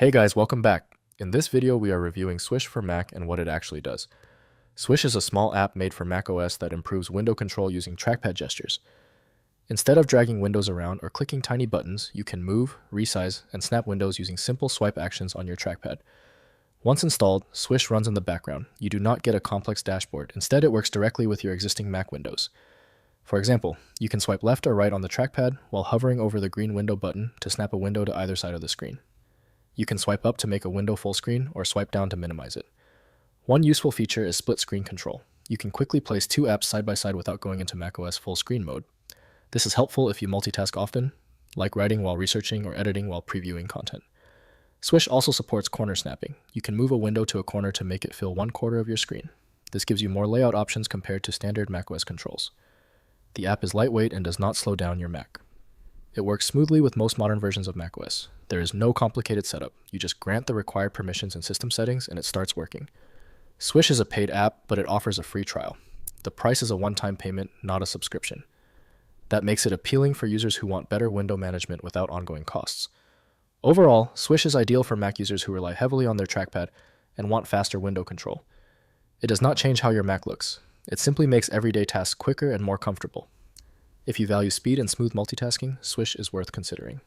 Hey guys, welcome back. In this video, we are reviewing Swish for Mac and what it actually does. Swish is a small app made for macOS that improves window control using trackpad gestures. Instead of dragging windows around or clicking tiny buttons, you can move, resize, and snap windows using simple swipe actions on your trackpad. Once installed, Swish runs in the background. You do not get a complex dashboard. Instead, it works directly with your existing Mac windows. For example, you can swipe left or right on the trackpad while hovering over the green window button to snap a window to either side of the screen. You can swipe up to make a window full screen or swipe down to minimize it. One useful feature is split screen control. You can quickly place two apps side by side without going into macOS full screen mode. This is helpful if you multitask often, like writing while researching or editing while previewing content. Swish also supports corner snapping. You can move a window to a corner to make it fill one quarter of your screen. This gives you more layout options compared to standard macOS controls. The app is lightweight and does not slow down your Mac. It works smoothly with most modern versions of macOS. There is no complicated setup. You just grant the required permissions and system settings and it starts working. Swish is a paid app, but it offers a free trial. The price is a one-time payment, not a subscription. That makes it appealing for users who want better window management without ongoing costs. Overall, Swish is ideal for Mac users who rely heavily on their trackpad and want faster window control. It does not change how your Mac looks. It simply makes everyday tasks quicker and more comfortable. If you value speed and smooth multitasking, Swish is worth considering.